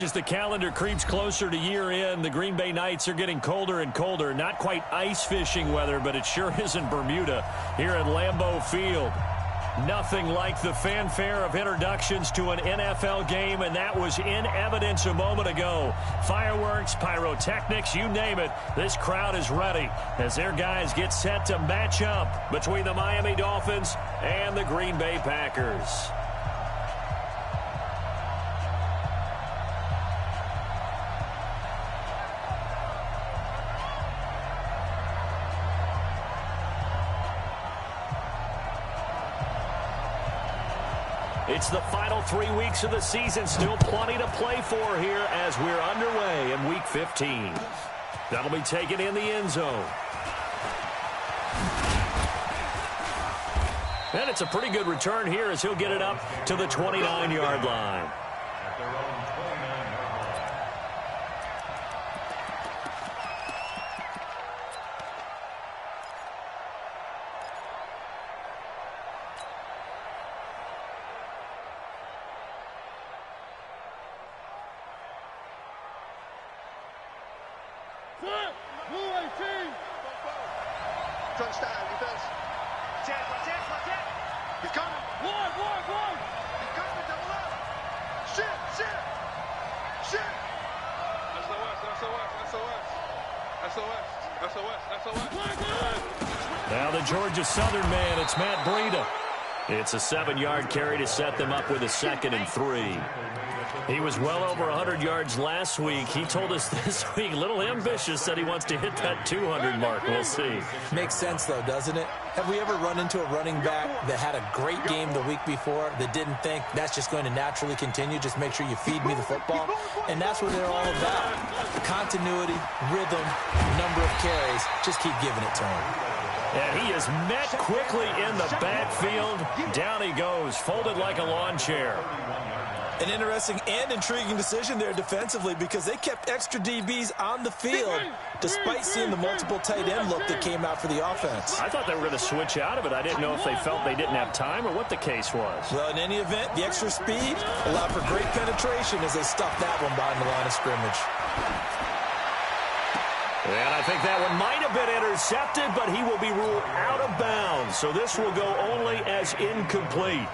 As the calendar creeps closer to year end, the Green Bay nights are getting colder and colder. Not quite ice fishing weather, but it sure isn't Bermuda here at Lambeau Field. Nothing like the fanfare of introductions to an NFL game, and that was in evidence a moment ago. Fireworks, pyrotechnics, you name it. This crowd is ready as their guys get set to match up between the Miami Dolphins and the Green Bay Packers. It's the final 3 weeks of the season. Still plenty to play for here as we're underway in Week 15. That'll be taken in the end zone. And it's a pretty good return here as he'll get it up to the 29-yard line. Touchdown, defense. Watch it. He's coming. One. He's coming to the left. Shit. SOS. Now the Georgia Southern man, it's Matt Breida. It's a 7-yard carry to set them up with a 2nd and 3. He was well over 100 yards last week. He told us this week, a little ambitious, said he wants to hit that 200 mark. We'll see. Makes sense, though, doesn't it? Have we ever run into a running back that had a great game the week before that didn't think that's just going to naturally continue? Just make sure you feed me the football. And that's what they're all about. Continuity, rhythm, number of carries. Just keep giving it to him. And he is met quickly in the backfield. Down he goes, folded like a lawn chair. An interesting and intriguing decision there defensively because they kept extra DBs on the field despite seeing the multiple tight end look that came out for the offense. I thought they were going to switch out of it. I didn't know if they felt they didn't have time or what the case was. Well, in any event, the extra speed allowed for great penetration as they stuffed that one behind the line of scrimmage. And I think that one might have been intercepted, but he will be ruled out of bounds. So this will go only as incomplete.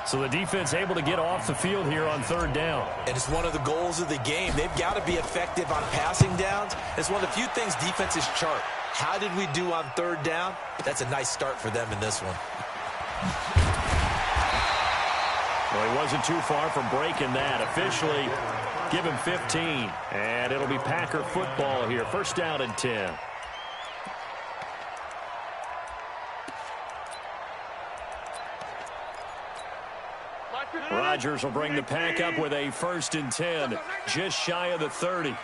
So the defense able to get off the field here on 3rd down. And it's one of the goals of the game. They've got to be effective on passing downs. It's one of the few things defenses chart. How did we do on 3rd down? That's a nice start for them in this one. Well, he wasn't too far from breaking that. Officially, give him 15. And it'll be Packer football here. 1st down and 10. Rodgers will bring the pack up with a 1st and 10, just shy of the 30.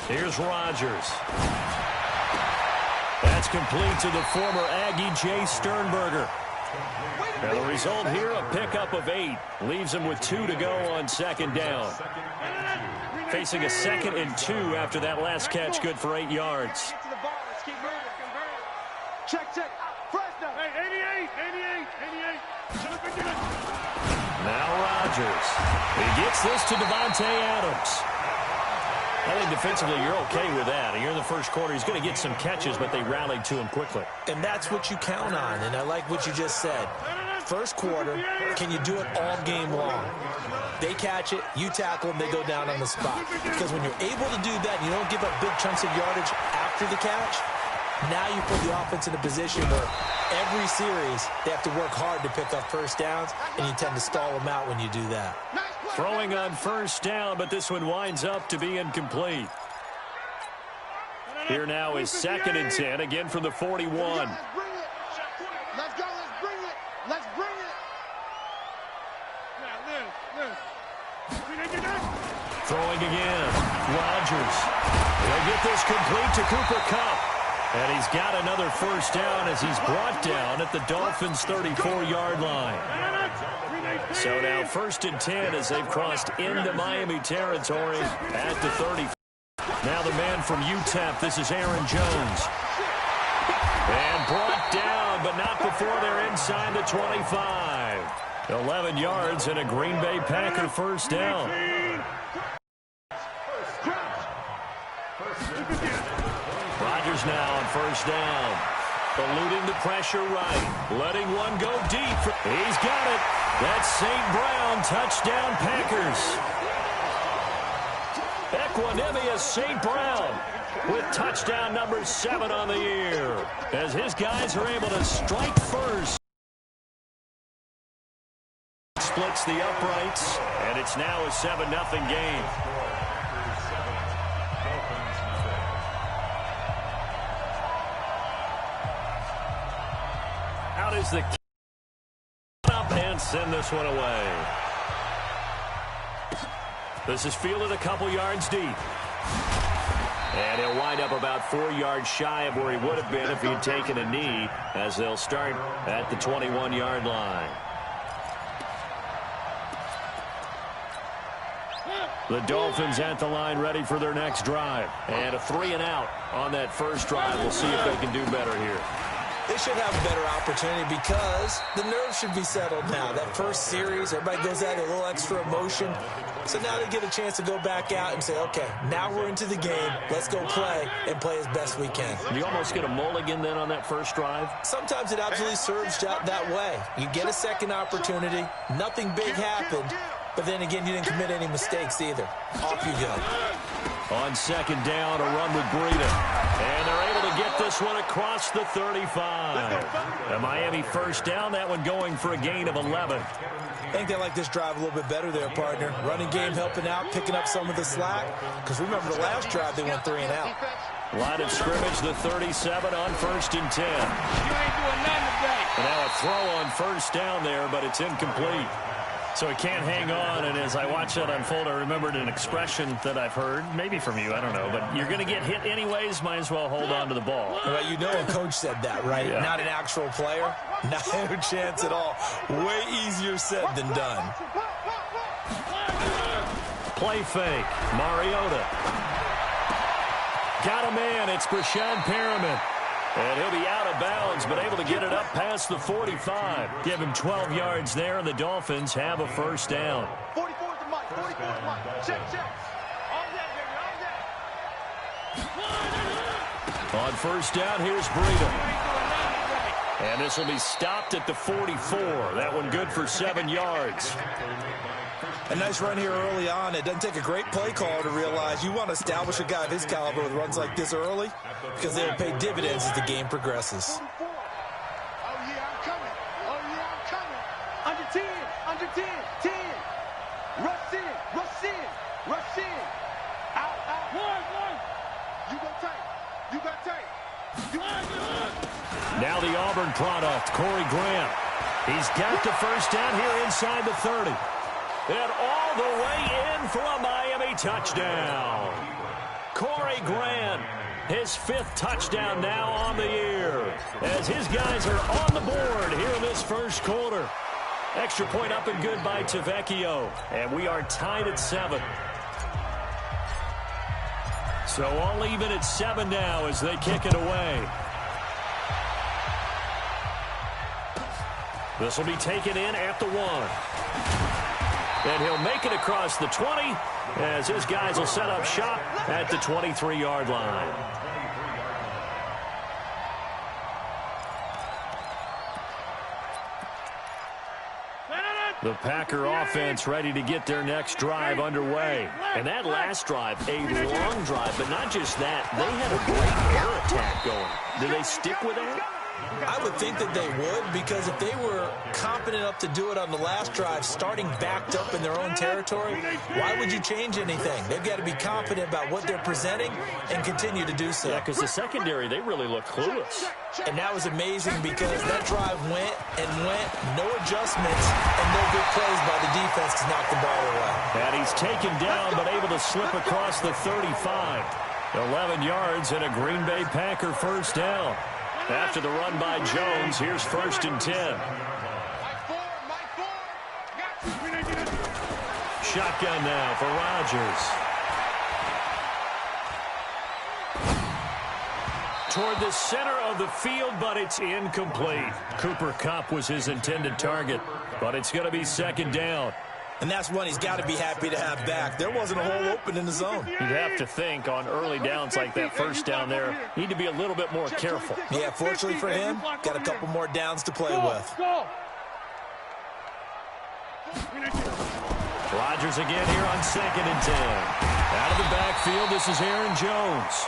Here's Rodgers. That's complete to the former Aggie Jay Sternberger. And the result here, a pickup of 8. Leaves him with 2 to go on 2nd down. Facing a 2nd and 2 after that last catch, good for 8 yards. Check. Fresno. 88. Now Rodgers. He gets this to Devontae Adams. I think defensively you're okay with that. Here in the 1st quarter, he's going to get some catches, but they rallied to him quickly. And that's what you count on, and I like what you just said. 1st quarter, can you do it all game long? They catch it, you tackle them, they go down on the spot. Because when you're able to do that, you don't give up big chunks of yardage after the catch, now you put the offense in a position where every series they have to work hard to pick up 1st downs, and you tend to stall them out when you do that. Throwing on 1st down, but this one winds up to be incomplete. Here now is 2nd and 10, again from the 41. Let's go. Let's bring it. Throwing again. Rodgers. They'll get this complete to Cooper Kupp. And he's got another 1st down as he's brought down at the Dolphins' 34-yard line. So now 1st and 10 as they've crossed into Miami territory at the 30. Now the man from UTEP, this is Aaron Jones. And brought down, but not before they're inside the 25. 11 yards and a Green Bay Packer first down. Rodgers now on first down. Eluding the pressure right. Letting one go deep. He's got it. That's St. Brown. Touchdown Packers. Equanimous St. Brown with touchdown number 7 on the year. As his guys are able to strike first. Splits the uprights. And it's now a 7-0 game. Out is the up and send this one away. This is fielded a couple yards deep. And he'll wind up about 4 yards shy of where he would have been if he had taken a knee, as they'll start at the 21-yard line. The Dolphins at the line ready for their next drive. And a 3-and-out on that first drive. We'll see if they can do better here. They should have a better opportunity because the nerves should be settled now. That first series, everybody goes out a little extra emotion. So now they get a chance to go back out and say, okay, now we're into the game. Let's go play and play as best we can. Do you almost get a mulligan then on that first drive? Sometimes it absolutely serves that way. You get a second opportunity. Nothing big happened. But then again, you didn't commit any mistakes either. Off you go. On second down, a run with Breida. And they're able to get this one across the 35. The Miami first down, that one going for a gain of 11. I think they like this drive a little bit better there, partner. Running game helping out, picking up some of the slack. Because remember the last drive, they went 3-and-out. Line of scrimmage, the 37 on first and 10. You ain't doing nothing today. And now a throw on first down there, but it's incomplete. So he can't hang on, and as I watch that unfold, I remembered an expression that I've heard, maybe from you, I don't know, but you're going to get hit anyways, might as well hold on to the ball. Well, you know a coach said that, right? Yeah. Not an actual player. No chance at all. Way easier said than done. Play fake. Mariota. Got a man. It's Brashad Perriman. And he'll be out of bounds, but able to get it up past the 45. Give him 12 yards there, and the Dolphins have a first down. 44 is the mic. 44 is the mic. Check. All that, baby. All that. On first down, here's Breida. And this will be stopped at the 44. That one good for 7 yards. A nice run here early on. It doesn't take a great play caller to realize you want to establish a guy of his caliber with runs like this early because they will pay dividends as the game progresses. Oh, yeah, I'm coming. Oh, yeah, I'm coming. Under 10. Under 10. 10. Rush in. Rush in. Rush in. Out. One. You go tight. You got tight. Now the Auburn product, Corey Grant. He's got the first down here inside the 30. And all the way in for a Miami touchdown. Corey Grant, his 5th touchdown now on the year, as his guys are on the board here in this first quarter. Extra point up and good by Tavecchio, and we are tied at 7. So all even at 7 now as they kick it away. This will be taken in at the 1. And he'll make it across the 20 as his guys will set up shop at the 23-yard line. The Packer offense ready to get their next drive underway. And that last drive, a long drive, but not just that. They had a great air attack going. Do they stick with that? I would think that they would, because if they were competent enough to do it on the last drive, starting backed up in their own territory, why would you change anything? They've got to be confident about what they're presenting and continue to do so. Yeah, because the secondary, they really look clueless. And that was amazing because that drive went, no adjustments, and no good plays by the defense to knock the ball away. And he's taken down, but able to slip across the 35. 11 yards and a Green Bay Packer first down. After the run by Jones, here's first and 10. Shotgun now for Rodgers. toward the center of the field, but it's incomplete. Cooper Kupp was his intended target, but it's going to be second down. And that's one he's got to be happy to have back. There wasn't a hole open in the zone. You'd have to think on early downs like that first down there, need to be a little bit more careful. Yeah, fortunately for him, got a couple more downs to play with. Rodgers again here on 2nd and 10. Out of the backfield, this is Aaron Jones.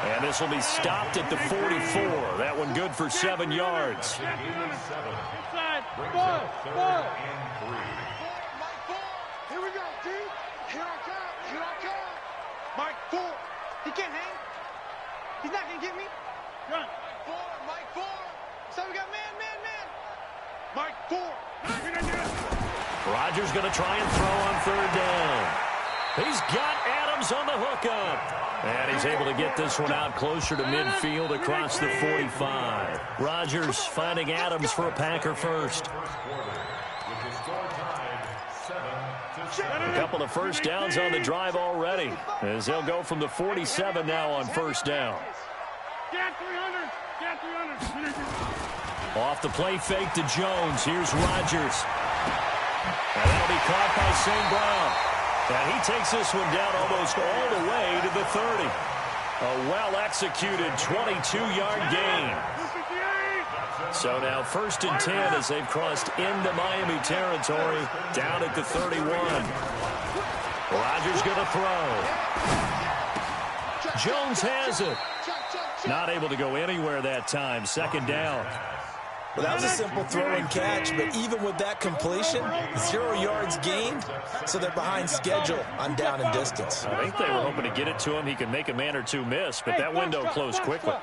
And this will be stopped at the 44. That one good for 7 yards. Here we go, D. Here I come. Here I come. Mike Ford. He can't hang. He's not going to get me. Run. Mike Ford. So we got man. Mike Ford. Rodgers going to try and throw on 3rd down. He's got Adams on the hookup. And he's able to get this one out closer to midfield across the 45. Rodgers finding Adams for a Packer first. A couple of first downs on the drive already, as they'll go from the 47 now on 1st down. Off the play fake to Jones. Here's Rodgers. And that'll be caught by St. Brown. And he takes this one down almost all the way to the 30. A well-executed 22-yard gain. So now 1st and 10 as they've crossed into Miami territory, down at the 31. Rodgers going to throw. Jones has it. Not able to go anywhere that time. 2nd down. Well, that was a simple throw and catch, but even with that completion, 0 yards gained, so they're behind schedule on down and distance. I think they were hoping to get it to him. He could make a man or two miss, but that window closed quickly.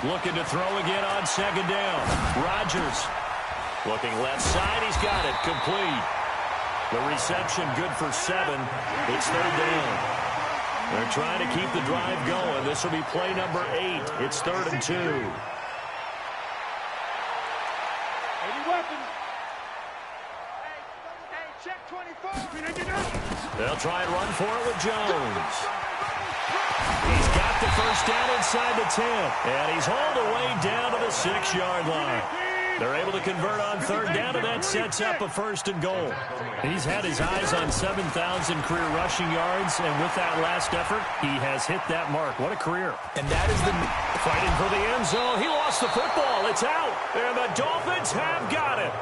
Looking to throw again on 2nd down. Rodgers looking left side. He's got it. Complete. The reception good for 7. It's 3rd down. They're trying to keep the drive going. This will be play number 8. It's 3rd and 2. They'll try and run for it with Jones. He's got the first down inside the 10. And he's hauled away down to the 6-yard line. They're able to convert on 3rd down, and that sets up a 1st and goal. He's had his eyes on 7,000 career rushing yards, and with that last effort, he has hit that mark. What a career. And that is the fighting for the end zone. He lost the football. It's out. And the Dolphins have got it.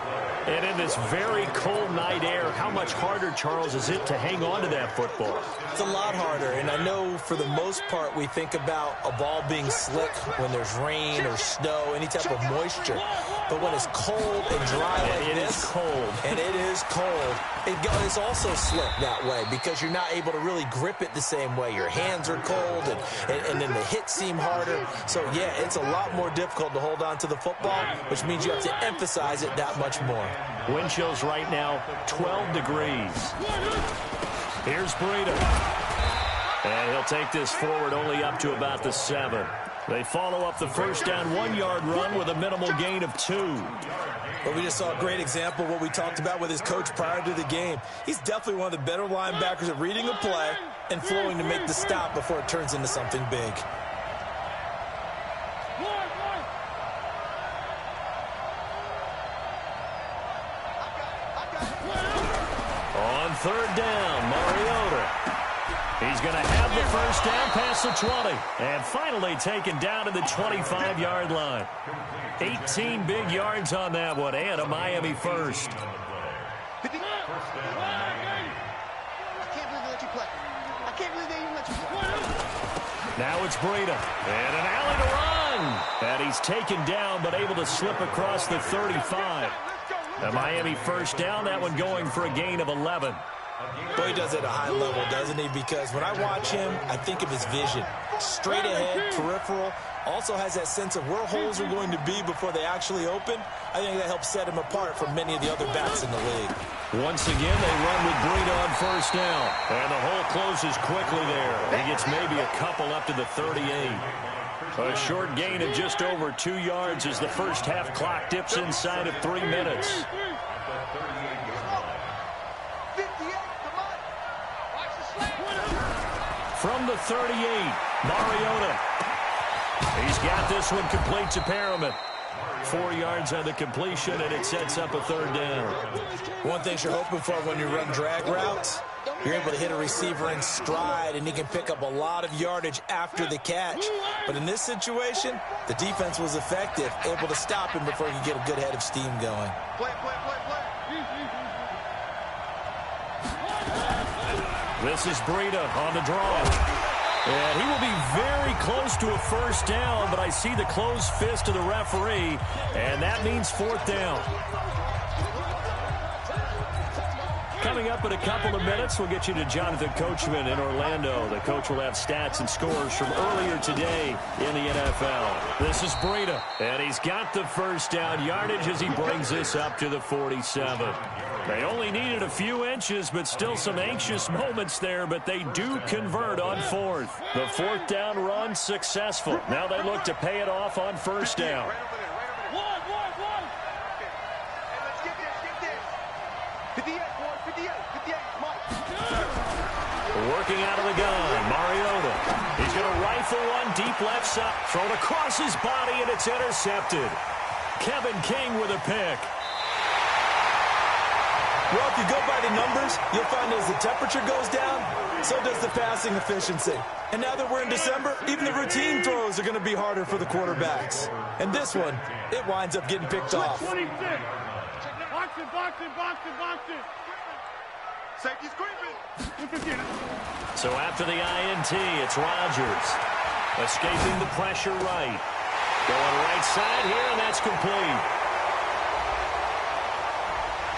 And in this very cold night air, how much harder, Charles, is it to hang on to that football? It's a lot harder, and I know for the most part we think about a ball being slick when there's rain or snow, any type of moisture. But when it's cold and dry like this, is cold. And it is cold, it's also slick that way because you're not able to really grip it the same way. Your hands are cold, and then the hits seem harder. So, yeah, it's a lot more difficult to hold on to the football, which means you have to emphasize it that much more. Wind chills right now, 12 degrees. Here's Breida. And he'll take this forward only up to about the 7. They follow up the first down 1-yard run with a minimal gain of 2. Well, we just saw a great example of what we talked about with his coach prior to the game. He's definitely one of the better linebackers at reading a play and flowing to make the stop before it turns into something big. On 3rd down, Mariota. He's going to have the first down past the 20. And finally taken down to the 25-yard line. 18 big yards on that one, and a Miami first. I can't believe they let you play. I can't believe they even let you play. Now it's Breida. And an alley to run. And he's taken down, but able to slip across the 35. A Miami first down, that one going for a gain of 11. Boy, he does it at a high level, doesn't he? Because when I watch him, I think of his vision. Straight ahead, peripheral. Also has that sense of where holes are going to be before they actually open. I think that helps set him apart from many of the other backs in the league. Once again, they run with Breida on first down. And the hole closes quickly there. He gets maybe a couple up to the 38. A short gain of just over 2 yards as the first half clock dips inside of 3 minutes. From the 38, Mariota. He's got this one complete to Perriman. 4 yards on the completion, and it sets up a third down. One thing you're hoping for when you run drag routes, you're able to hit a receiver in stride, and he can pick up a lot of yardage after the catch. But in this situation, the defense was effective, able to stop him before he could get a good head of steam going. This is Breida on the draw. And he will be very close to a first down, but I see the closed fist of the referee, and that means fourth down. Coming up in a couple of minutes, we'll get you to Jonathan Coachman in Orlando. The coach will have stats and scores from earlier today in the NFL. This is Breida, and he's got the first down yardage as he brings this up to the 47. They only needed a few inches, but still some anxious moments there, but they do convert on fourth. The fourth down run successful. Now they look to pay it off on first down. Working out of the gun, Mariota. He's going to rifle one deep left side. Thrown across his body, and it's intercepted. Kevin King with a pick. Well, if you go by the numbers, you'll find as the temperature goes down, so does the passing efficiency. And now that we're in December, even the routine throws are going to be harder for the quarterbacks. And this one, it winds up getting picked off. 26. Box it. Safety screaming. So after the INT, it's Rodgers. Escaping the pressure right. Going right side here, and that's complete.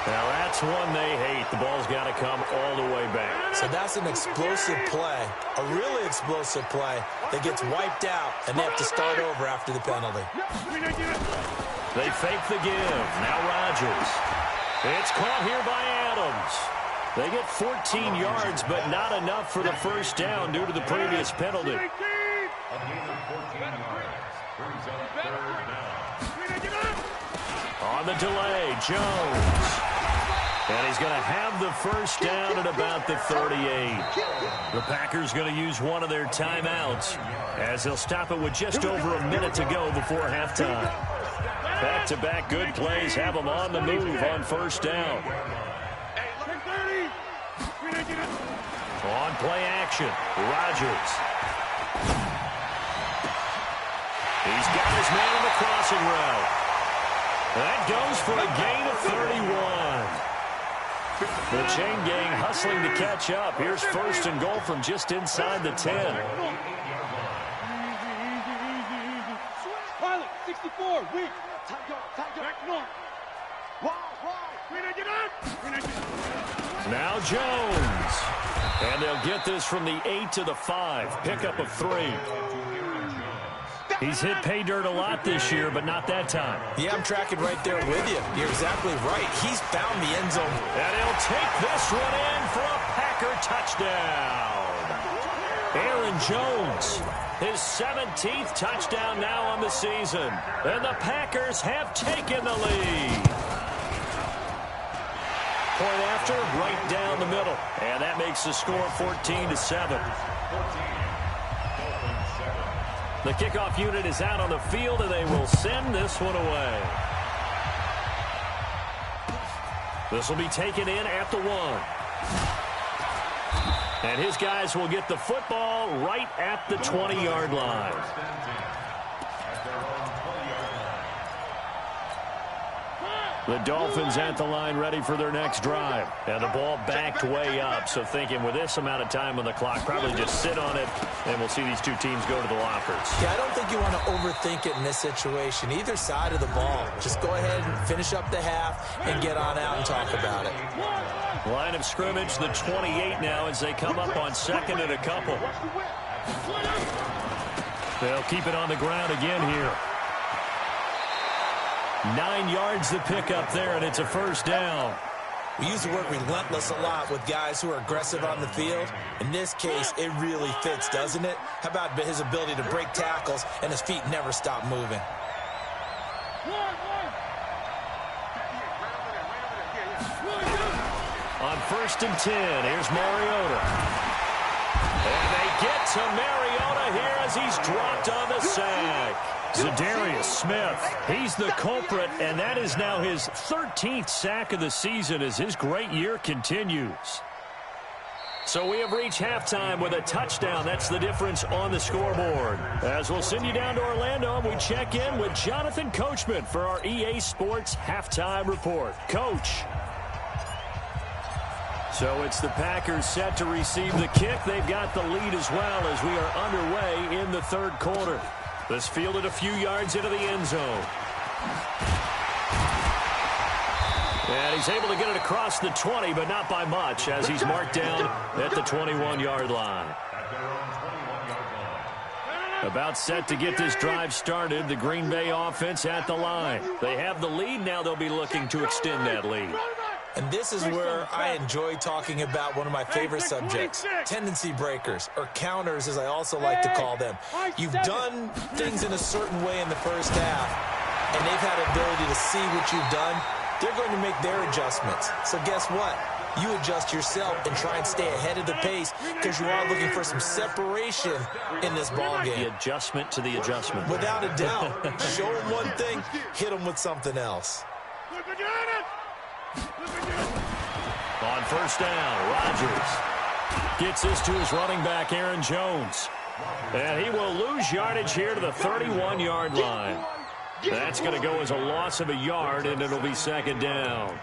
Now that's one they hate. The ball's got to come all the way back. So that's an explosive play, a really explosive play that gets wiped out, and they have to start over after the penalty. They fake the give. Now Rodgers. It's caught here by Adams. They get 14 yards, but not enough for the first down due to the previous penalty. On the delay, Jones. And he's going to have the first down at about the 38. The Packers going to use one of their timeouts as they'll stop it with just over a minute to go before halftime. Back-to-back good plays have them on the move on first down. On play action, Rodgers. He's got his man on the crossing route. That goes for a gain of 31. The chain gang hustling to catch up. Here's first and goal from just inside the 10. Pilot, 64, weak. Back north. Now Jones. And they'll get this from the 8 to the 5. Pickup of 3. He's hit pay dirt a lot this year, but not that time. Yeah, I'm tracking right there with you. You're exactly right. He's found the end zone. And he'll take this one in for a Packer touchdown. Aaron Jones, his 17th touchdown now on the season. And the Packers have taken the lead. Point after, right down the middle. And that makes the score 14-7. The kickoff unit is out on the field, and they will send this one away. This will be taken in at the 1. And his guys will get the football right at the 20-yard line. The Dolphins at the line ready for their next drive. And the ball backed way up, so thinking with this amount of time on the clock, probably just sit on it, and we'll see these two teams go to the lockers. Yeah, I don't think you want to overthink it in this situation. Either side of the ball. Just go ahead and finish up the half and get on out and talk about it. Line of scrimmage, the 28 now as they come up on second and a couple. They'll keep it on the ground again here. 9 yards to pick up there, and it's a first down. We use the word relentless a lot with guys who are aggressive on the field. In this case, it really fits, doesn't it? How about his ability to break tackles and his feet never stop moving? On first and 10, here's Mariota. And they get to Mariota here as he's dropped on the sack. Zadarius Smith, he's the culprit, and that is now his 13th sack of the season as his great year continues. So we have reached halftime with a touchdown. That's the difference on the scoreboard. As we'll send you down to Orlando, we check in with Jonathan Coachman for our EA Sports Halftime Report. Coach. So it's the Packers set to receive the kick. They've got the lead as well as we are underway in the third quarter. This fielded a few yards into the end zone. And he's able to get it across the 20, but not by much, as he's marked down at the 21-yard line. About set to get this drive started, the Green Bay offense at the line. They have the lead. Now they'll be looking to extend that lead. And this is where I enjoy talking about one of my favorite subjects, tendency breakers, or counters, as I also like to call them. You've done things in a certain way in the first half, and they've had the ability to see what you've done. They're going to make their adjustments. So guess what? You adjust yourself and try and stay ahead of the pace because you are looking for some separation in this ball game. The adjustment to the adjustment. Without a doubt. Show them one thing, hit them with something else. On first down, Rodgers gets this to his running back, Aaron Jones. And he will lose yardage here to the 31-yard line. That's going to go as a loss of a yard, and it'll be second down.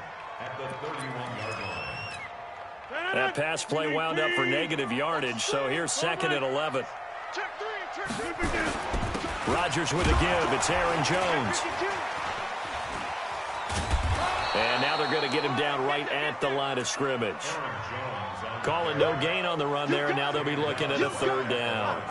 That pass play wound up for negative yardage, so here's second and 11. Rodgers with a give. It's Aaron Jones. And now they're going to get him down right at the line of scrimmage. Calling no gain on the run there, and now they'll be looking at a third down.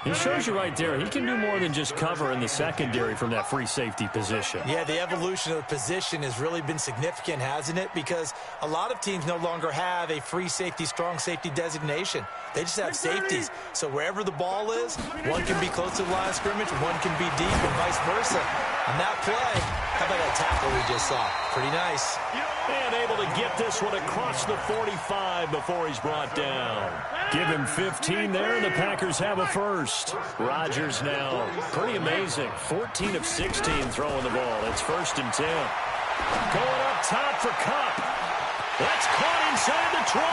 He shows you right there, he can do more than just cover in the secondary from that free safety position. Yeah, the evolution of the position has really been significant, hasn't it? Because a lot of teams no longer have a free safety, strong safety designation. They just have safeties. So wherever the ball is, one can be close to the line of scrimmage, one can be deep, and vice versa. On that play, how about that tackle we just saw? Pretty nice. And able to get this one across the 45 before he's brought down. Give him 15 there, and the Packers have a first. Rodgers now, pretty amazing. 14 of 16 throwing the ball. It's first and 10. Going up top for Kupp. That's caught inside the 20.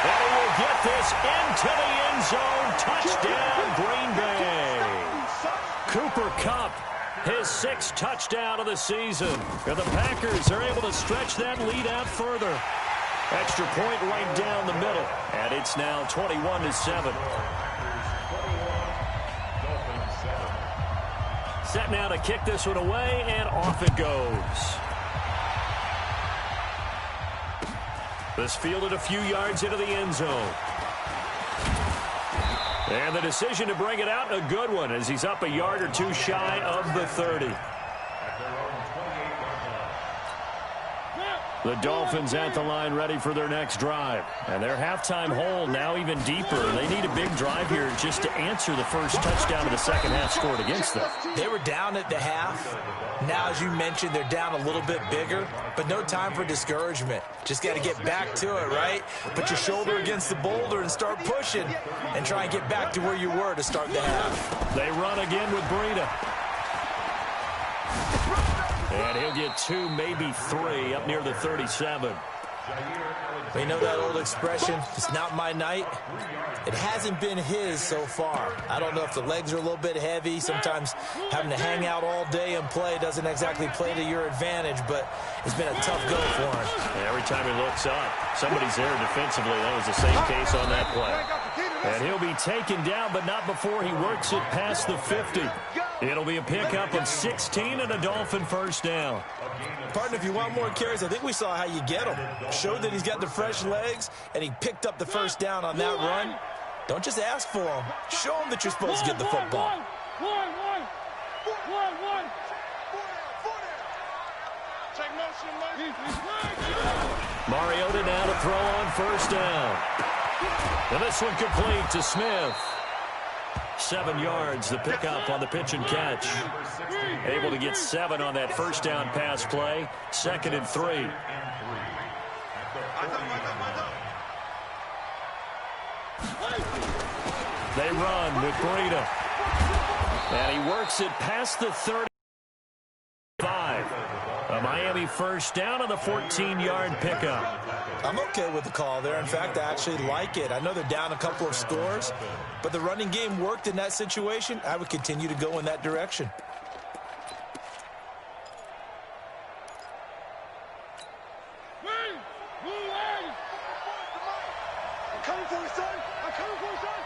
And he will get this into the end zone. Touchdown, Green Bay. Cooper Kupp, his 6th touchdown of the season. And the Packers are able to stretch that lead out further. Extra point right down the middle. And it's now 21-7. Set now to kick this one away, and off it goes. This fielded a few yards into the end zone. And the decision to bring it out, a good one, as he's up a yard or two shy of the 30. The Dolphins at the line ready for their next drive. And their halftime hole now even deeper. They need a big drive here just to answer the first touchdown of the second half scored against them. They were down at the half. Now, as you mentioned, they're down a little bit bigger, but no time for discouragement. Just got to get back to it, right? Put your shoulder against the boulder and start pushing and try and get back to where you were to start the half. They run again with Breida. And he'll get 2, maybe 3, up near the 37. We know that old expression, it's not my night. It hasn't been his so far. I don't know if the legs are a little bit heavy. Sometimes having to hang out all day and play doesn't exactly play to your advantage, but it's been a tough go for him. And every time he looks up, somebody's there defensively. That was the same case on that play. And he'll be taken down, but not before he works it past the 50. It'll be a pickup of 16 and a Dolphin first down. Partner, if you want more carries, I think we saw how you get him. Showed that he's got the fresh legs, and he picked up the first down on that run. Don't just ask for him. Show him that you're supposed to get the football. Mariota now to throw on first down. And this one complete to Smith. 7 yards, the pickup on the pitch and catch. Able to get 7 on that first down pass play. 2nd and 3. They run with Breida. And he works it past the 35. A Miami first down on the 14-yard pickup. I'm okay with the call there. In fact, I actually like it. I know they're down a couple of scores, but the running game worked in that situation. I would continue to go in that direction. I'm coming for you, son. I'm coming for you, son.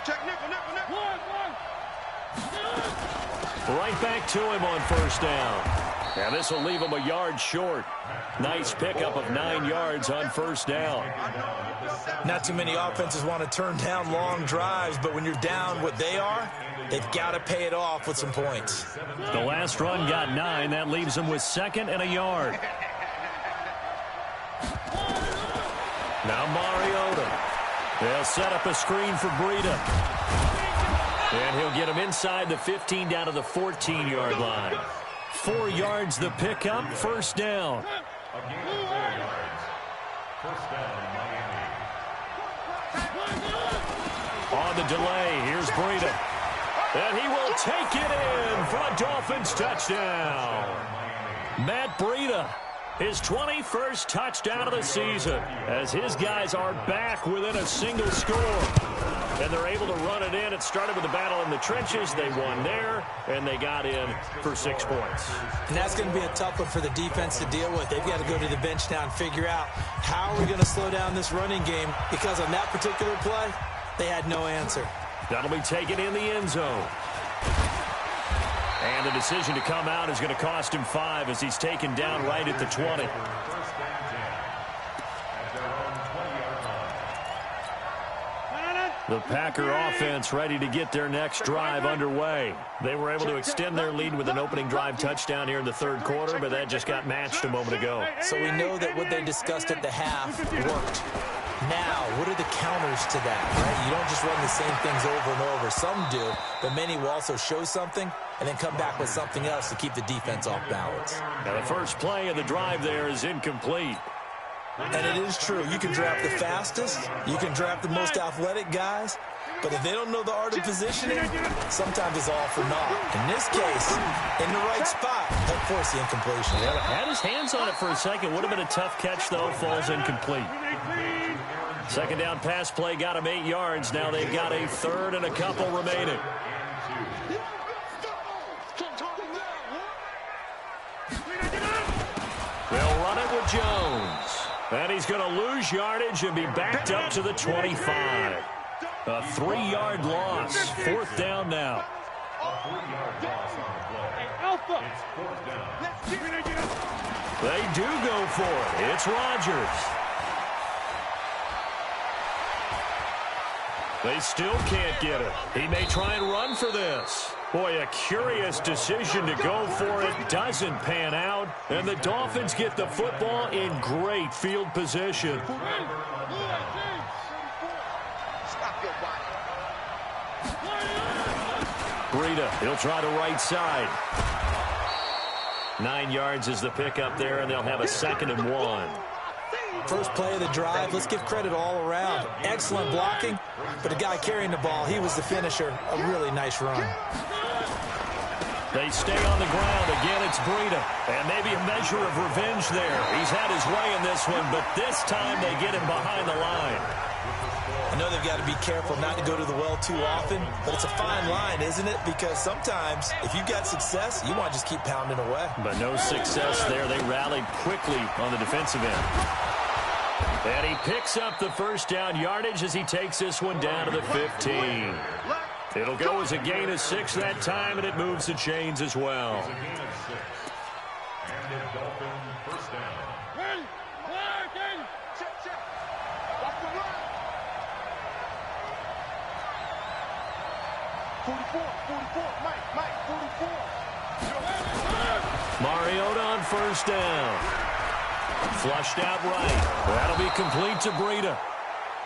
Check nickel. Right back to him on first down. And this will leave him a yard short. Nice pickup of 9 yards on first down. Not too many offenses want to turn down long drives, but when you're down what they are, they've got to pay it off with some points. The last run got 9. That leaves him with 2nd and a yard. Now Mariota. They'll set up a screen for Breida. And he'll get him inside the 15 down to the 14-yard line. 4 yards the pickup, first down. On the delay, here's Breida. And he will take it in for a Dolphins touchdown. Matt Breida, his 21st touchdown of the season, as his guys are back within a single score. And they're able to run it in. It started with a battle in the trenches. They won there, and they got in for 6 points. And that's going to be a tough one for the defense to deal with. They've got to go to the bench now and figure out how are we going to slow down this running game, because on that particular play, they had no answer. That'll be taken in the end zone. And the decision to come out is going to cost him 5 as he's taken down right at the 20. The Packer offense ready to get their next drive underway. They were able to extend their lead with an opening drive touchdown here in the third quarter, but that just got matched a moment ago. So we know that what they discussed at the half worked. Now, what are the counters to that, right? You don't just run the same things over and over. Some do, but many will also show something and then come back with something else to keep the defense off balance. Now, the first play of the drive there is incomplete. And it is true. You can draft the fastest. You can draft the most athletic guys. But if they don't know the art of positioning, sometimes it's all for naught. In this case, in the right spot, helped force the incompletion. Yeah, had his hands on it for a second. Would have been a tough catch, though. Falls incomplete. Second down pass play got him 8 yards. Now they've got a third and a couple remaining. They'll run it with Jones. And he's going to lose yardage and be backed up to the 25. A 3-yard loss. Fourth down now. They do go for it. It's Rodgers. They still can't get it. He may try and run for this. Boy, a curious decision to go for it. Doesn't pan out. And the Dolphins get the football in great field position. Breida, he'll try the right side. 9 yards is the pickup there, and they'll have a 2nd and 1. First play of the drive, let's give credit all around. Excellent blocking, but the guy carrying the ball, he was the finisher. A really nice run. They stay on the ground. Again, it's Breida. And maybe a measure of revenge there. He's had his way in this one, but this time they get him behind the line. I know they've got to be careful not to go to the well too often, but it's a fine line, isn't it? Because sometimes, if you've got success, you want to just keep pounding away. But no success there. They rallied quickly on the defensive end. And he picks up the first down yardage as he takes this one down to the 15. It'll go as a gain of 6 that time, and it moves the chains as well. Mariota on first down. Flushed out right. That'll be complete to Breida.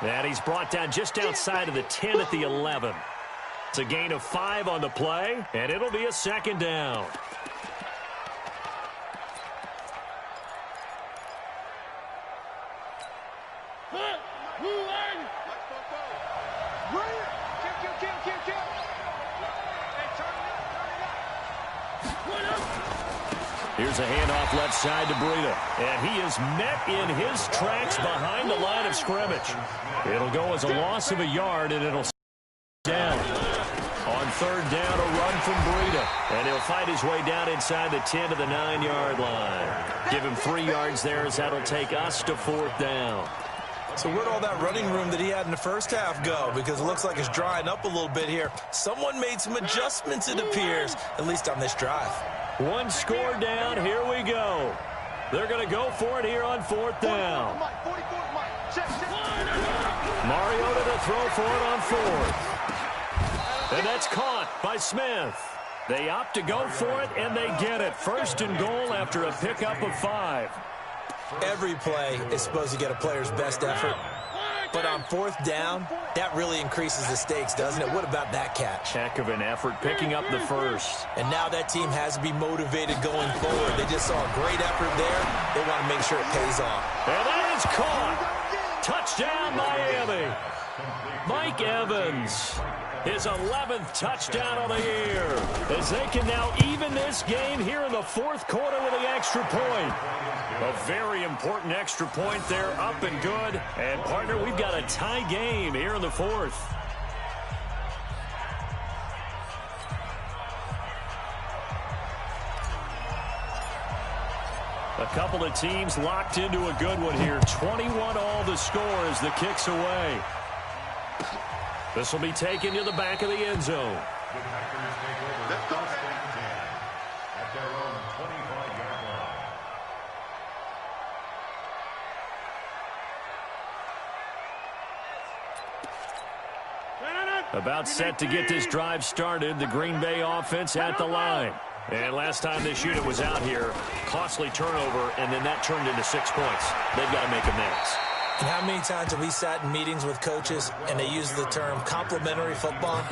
And he's brought down just outside of the 10 at the 11. It's a gain of 5 on the play, and it'll be a 2nd down. Here's a handoff left side to Breida. And he is met in his tracks behind the line of scrimmage. It'll go as a loss of a yard, and it'll down. On third down, a run from Breida. And he'll fight his way down inside the 10 to the 9-yard line. Give him 3 yards there as that'll take us to fourth down. So where'd all that running room that he had in the first half go? Because it looks like it's drying up a little bit here. Someone made some adjustments, it appears, at least on this drive. One score down. Here we go. They're going to go for it here on fourth down. Mariota to throw for it on fourth. And that's caught by Smith. They opt to go for it, and they get it. First and goal after a pickup of 5. Every play is supposed to get a player's best effort. But on fourth down, that really increases the stakes, doesn't it? What about that catch? Heck of an effort picking up the first. And now that team has to be motivated going forward. They just saw a great effort there. They want to make sure it pays off. And that is caught. Touchdown, Miami. Mike Evans. His 11th touchdown of the year, as they can now even this game here in the fourth quarter with the extra point. A very important extra point there, up and good. And, partner, we've got a tie game here in the fourth. A couple of teams locked into a good one here. 21-all the score as the kick's away. This will be taken to the back of the end zone. About set to get this drive started. The Green Bay offense at the line. And last time this unit was out here, costly turnover, and then that turned into 6 points. They've got to make amends. And how many times have we sat in meetings with coaches and they use the term complementary football?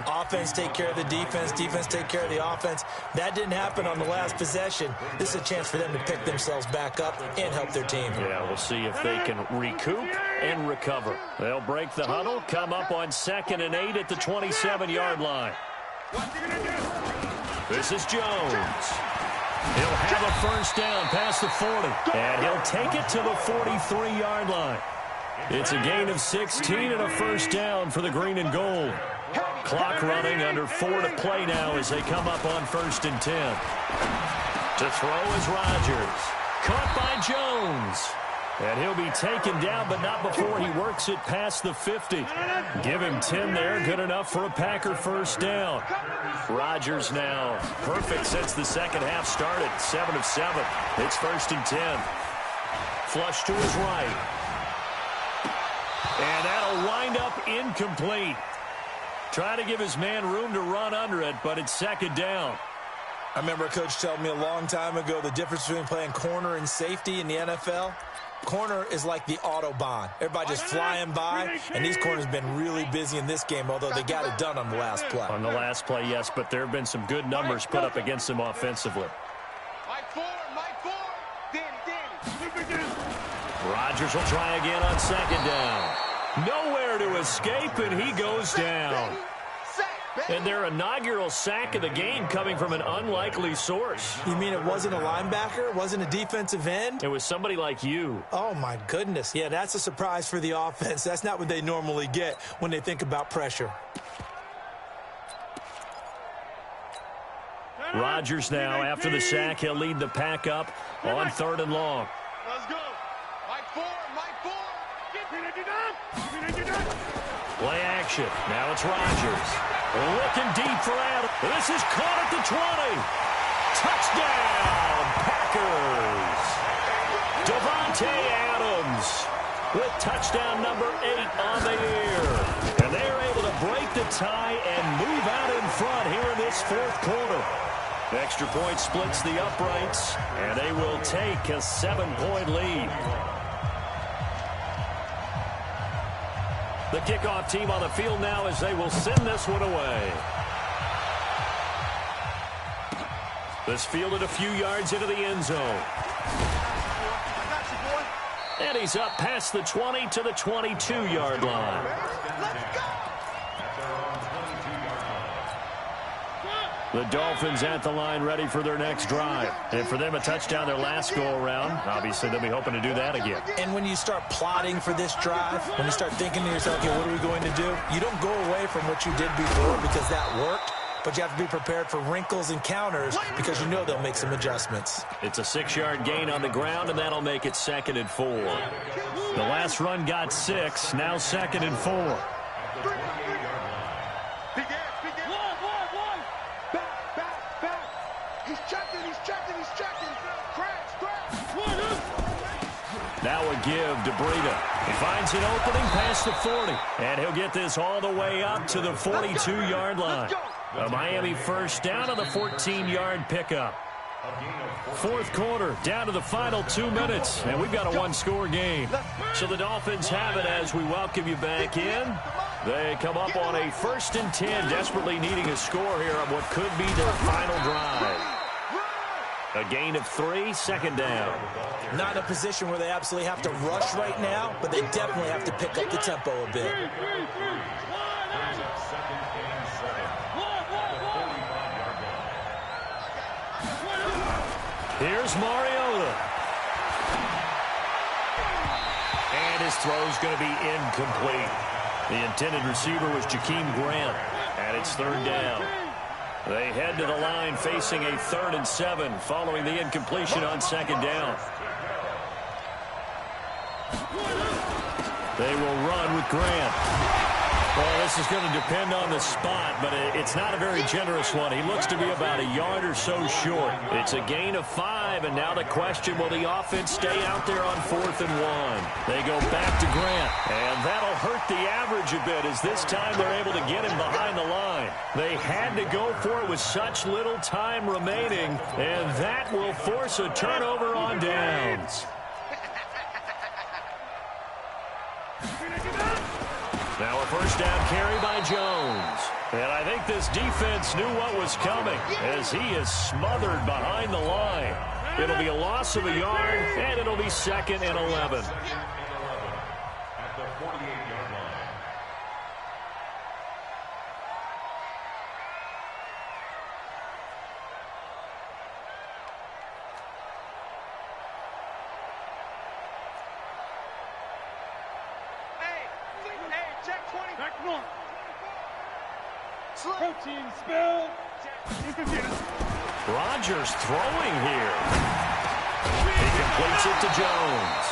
Offense take care of the defense, defense take care of the offense. That didn't happen on the last possession. This is a chance for them to pick themselves back up and help their team. Yeah, we'll see if they can recoup and recover. They'll break the huddle, come up on 2nd and 8 at the 27-yard line. This is Jones. He'll have a first down past the 40, and he'll take it to the 43-yard line. It's a gain of 16 and a first down for the green and gold. Clock running, under 4 to play now as they come up on 1st and 10. To throw is Rodgers. Caught by Jones. And he'll be taken down, but not before he works it past the 50. Give him 10 there, good enough for a Packer first down. Rodgers now perfect since the second half started. 7 of 7. It's 1st and 10. Flush to his right. And that'll wind up incomplete. Trying to give his man room to run under it, but it's 2nd down. I remember a coach telling me a long time ago the difference between playing corner and safety in the NFL. Corner is like the Autobahn. Everybody just flying by, and these corners have been really busy in this game, although they got it done on the last play. On the last play, yes, but there have been some good numbers put up against them offensively. Rodgers will try again on 2nd down. Nowhere to escape, and he goes down. And their inaugural sack of the game coming from an unlikely source. You mean it wasn't a linebacker? It wasn't a defensive end? It was somebody like you. Oh, my goodness. Yeah, that's a surprise for the offense. That's not what they normally get when they think about pressure. Rodgers now, after the sack, he'll lead the pack up on 3rd and long. Let's go. Mike 4, Mike 4. Play action. Now it's Rodgers. Looking deep for Adams. This is caught at the 20. Touchdown, Packers. Davante Adams with touchdown number 8 on the year. And they're able to break the tie and move out in front here in this 4th quarter. Extra point splits the uprights, and they will take a 7-point lead. The kickoff team on the field now as they will send this one away. This fielded a few yards into the end zone. And he's up past the 20 to the 22-yard line. The Dolphins at the line ready for their next drive. And for them, a touchdown their last go-around. Obviously, they'll be hoping to do that again. And when you start plotting for this drive, when you start thinking to yourself, okay, what are we going to do? You don't go away from what you did before because that worked, but you have to be prepared for wrinkles and counters because you know they'll make some adjustments. It's a 6-yard gain on the ground, and that'll make it 2nd and 4. The last run got 6, now 2nd and 4. Now a give to Breida. He finds an opening past the 40. And he'll get this all the way up to the 42-yard line. A Miami first down on the 14-yard pickup. Fourth quarter, down to the final 2 minutes. And we've got a one-score game. So the Dolphins have it as we welcome you back in. They come up on a 1st and 10, desperately needing a score here on what could be their final drive. A gain of 3, 2nd down. Not in a position where they absolutely have to rush right now, but they definitely have to pick up the tempo a bit. Here's Mariota. And his throw's going to be incomplete. The intended receiver was Jakeem Grant, and it's 3rd down. They head to the line facing a 3rd and 7 following the incompletion on 2nd down. They will run with Grant. Well, this is going to depend on the spot, but it's not a very generous one. He looks to be about a yard or so short. It's a gain of 5, and now the question, will the offense stay out there on 4th and 1? They go back to Grant, and that'll hurt the average a bit as this time they're able to get him behind the line. They had to go for it with such little time remaining, and that will force a turnover on downs. Now a first down carry by Jones. And I think this defense knew what was coming as he is smothered behind the line. It'll be a loss of a yard, and it'll be 2nd and 11. At the 48-yard line. Protein spill. Rodgers throwing here. He completes it to Jones.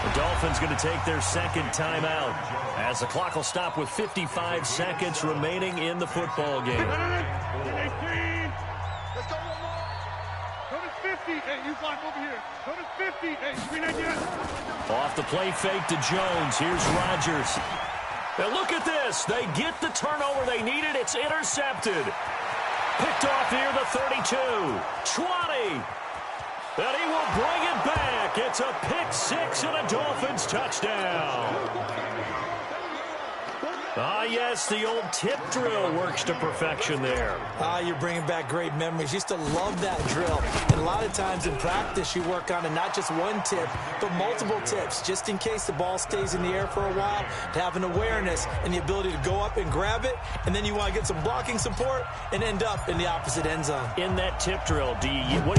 The Dolphins going to take their 2nd timeout as the clock will stop with 55 seconds remaining in the football game. Let's go one more. Go to 50. Hey, you block over here. Go to 50. Hey, screen idea. Off the play fake to Jones. Here's Rodgers. And look at this. They get the turnover they needed. It's intercepted. Picked off near the 32. 20. And he will bring it back. It's a pick 6 and a Dolphins touchdown. Ah, yes, the old tip drill works to perfection there. You're bringing back great memories. Used to love that drill. And a lot of times in practice, you work on it, not just one tip, but multiple tips, just in case the ball stays in the air for a while, to have an awareness and the ability to go up and grab it, and then you want to get some blocking support and end up in the opposite end zone. In that tip drill, what do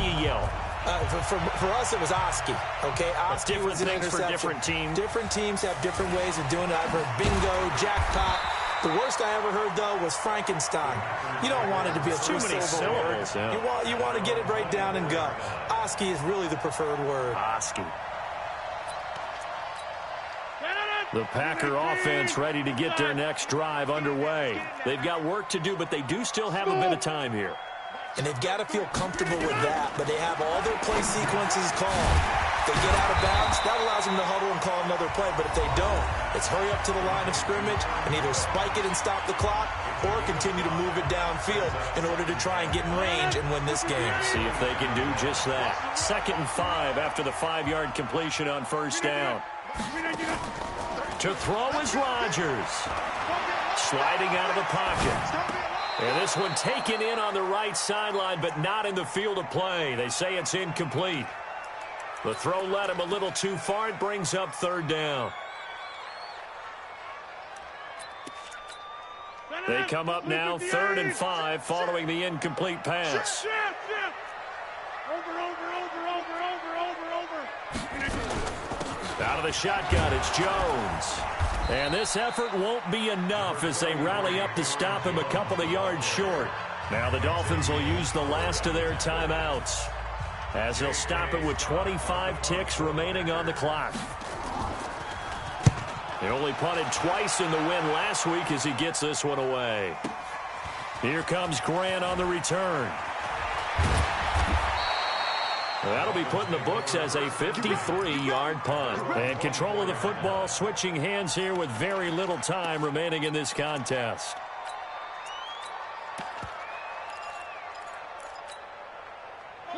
you yell? For us, it was Oski. Okay, Oski different was an things interception. for different teams. Different teams have different ways of doing it. I've heard bingo, jackpot. The worst I ever heard, though, was Frankenstein. You don't want it to be a too many syllables. Yeah. You want to get it right down and go. Oski is really the preferred word. Oski. The Packer offense ready to get their next drive underway. They've got work to do, but they do still have a bit of time here. And they've got to feel comfortable with that, but they have all their play sequences called. If they get out of bounds, that allows them to huddle and call another play. But if they don't, it's hurry up to the line of scrimmage and either spike it and stop the clock or continue to move it downfield in order to try and get in range and win this game. See if they can do just that. 2nd and 5 after the 5-yard completion on first down. To throw is Rodgers. Sliding out of the pocket. And this one taken in on the right sideline, but not in the field of play. They say it's incomplete. The throw led him a little too far. It brings up 3rd down. They come up now 3rd and 5 following the incomplete pass. Out of the shotgun, it's Jones. And this effort won't be enough as they rally up to stop him a couple of yards short. Now the Dolphins will use the last of their timeouts as they'll stop it with 25 ticks remaining on the clock. They only punted twice in the win last week as he gets this one away. Here comes Grant on the return. That'll be put in the books as a 53-yard punt. And control of the football switching hands here with very little time remaining in this contest.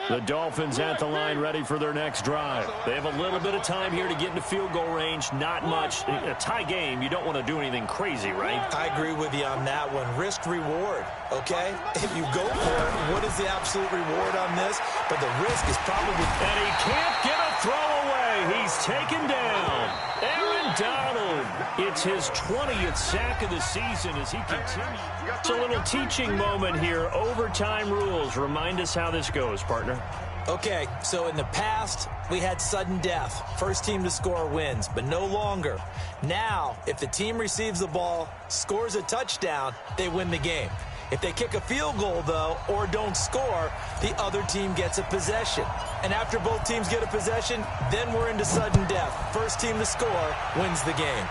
The Dolphins at the line ready for their next drive. They have a little bit of time here to get into field goal range. Not much. A tie game, you don't want to do anything crazy, right? I agree with you on that one. Risk reward, okay? If you go for it, what is the absolute reward on this? But the risk is probably... And he can't get a throw away. He's taken down. Aaron Donald. It's his 20th sack of the season as he continues. It's a little teaching moment here. Overtime rules. Remind us how this goes, partner. Okay, so in the past, we had sudden death. First team to score wins, but no longer. Now, if the team receives the ball, scores a touchdown, they win the game. If they kick a field goal, though, or don't score, the other team gets a possession. And after both teams get a possession, then we're into sudden death. First team to score wins the game.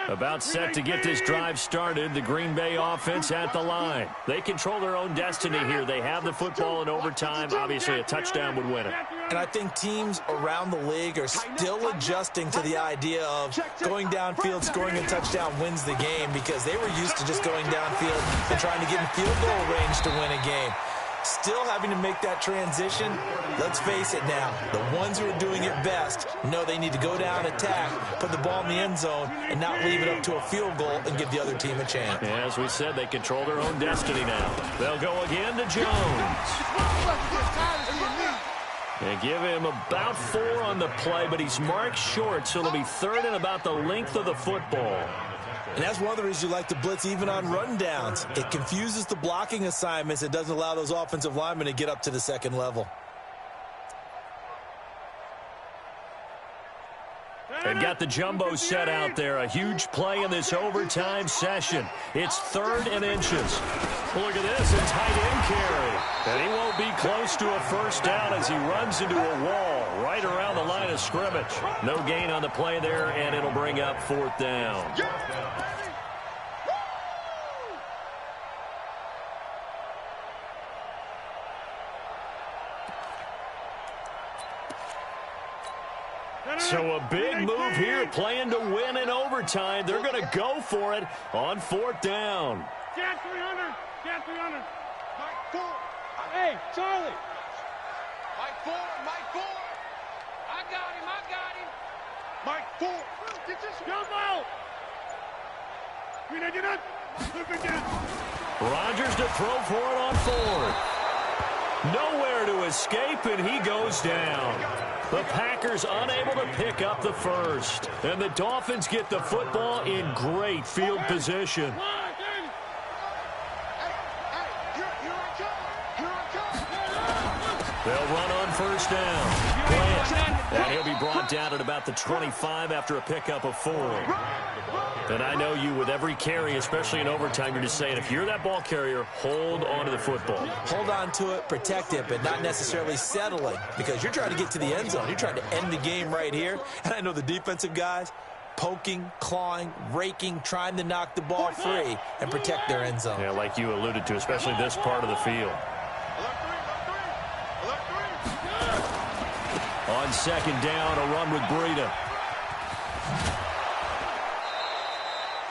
About set to get this drive started, the Green Bay offense at the line. They control their own destiny here. They have the football in overtime. Obviously, a touchdown would win it. And I think teams around the league are still adjusting to the idea of going downfield, scoring a touchdown wins the game because they were used to just going downfield and trying to get in field goal range to win a game. Still having to make that transition. Let's face it now, the ones who are doing it best know they need to go down, attack, put the ball in the end zone, and not leave it up to a field goal and give the other team a chance. Yeah, as we said, they control their own destiny now. They'll go again to Jones. They give him about 4 on the play, but he's marked short, so it'll be 3rd and about the length of the football. And that's one of the reasons you like to blitz even on rundowns. It confuses the blocking assignments. It doesn't allow those offensive linemen to get up to the second level. They've got the jumbo set out there. A huge play in this overtime session. It's 3rd and inches. Look at this, a tight end carry. And he won't be close to a first down as he runs into a wall right around the line of scrimmage. No gain on the play there, and it'll bring up 4th down. So a big move here, playing to win in overtime. They're going to go for it on 4th down. Get 300. Get 300. Mike 4. Hey, Charlie. Mike 4. Mike 4. I got him. Mike 4. Get this jump out. Get it. Look again. Rodgers to throw for it on 4th. Nowhere to escape, and he goes down. The Packers unable to pick up the first. And the Dolphins get the football in great field position. They'll run on first down. Grant. And he'll be brought down at about the 25 after a pickup of 4. And I know you, with every carry, especially in overtime, you're just saying, if you're that ball carrier, hold on to the football. Hold on to it, protect it, but not necessarily settling, because you're trying to get to the end zone. You're trying to end the game right here. And I know the defensive guys, poking, clawing, raking, trying to knock the ball free and protect their end zone. Yeah, like you alluded to, especially this part of the field. On 2nd down, a run with Breida.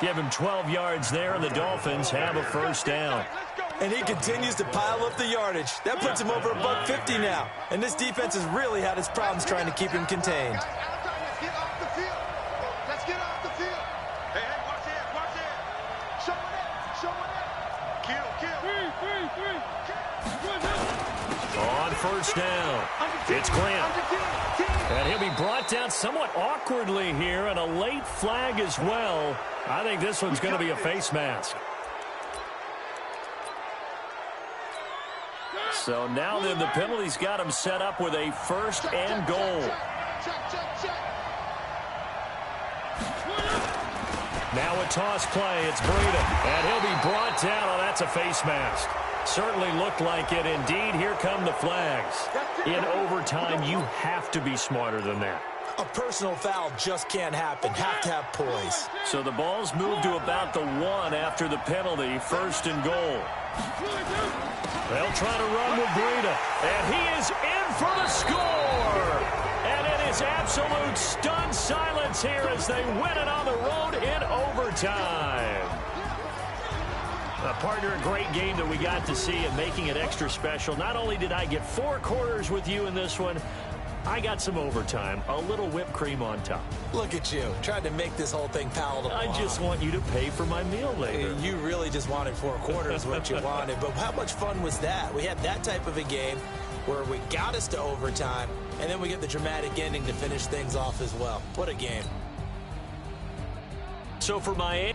Give him 12 yards there, and the Dolphins have a first down. And he continues to pile up the yardage. That puts him over $150 now. And this defense has really had its problems trying to keep him contained. Let's get off the field. Let's get off the field. Hey, watch it. Show it up. On first down, it's Grant. And he'll be brought down somewhat awkwardly here, and a late flag as well. I think this one's going to be a face mask. So now then, the penalty's got him set up with a 1st and goal. Now a toss play. It's Breida, and he'll be brought down. Oh, that's a face mask. Certainly looked like it. Indeed, here come the flags. In overtime, you have to be smarter than that. A personal foul just can't happen. Have to have poise. So the ball's moved to about the 1 after the penalty. 1st and goal. They'll try to run with Breida, and he is in for the score. And it is absolute stunned silence here as they win it on the road in overtime. Partner, a great game that we got to see and making it extra special. Not only did I get 4 quarters with you in this one, I got some overtime, a little whipped cream on top. Look at you, trying to make this whole thing palatable. I just want you to pay for my meal later. You really just wanted 4 quarters, what you wanted. But how much fun was that? We had that type of a game where we got us to overtime, and then we get the dramatic ending to finish things off as well. What a game. So for Miami...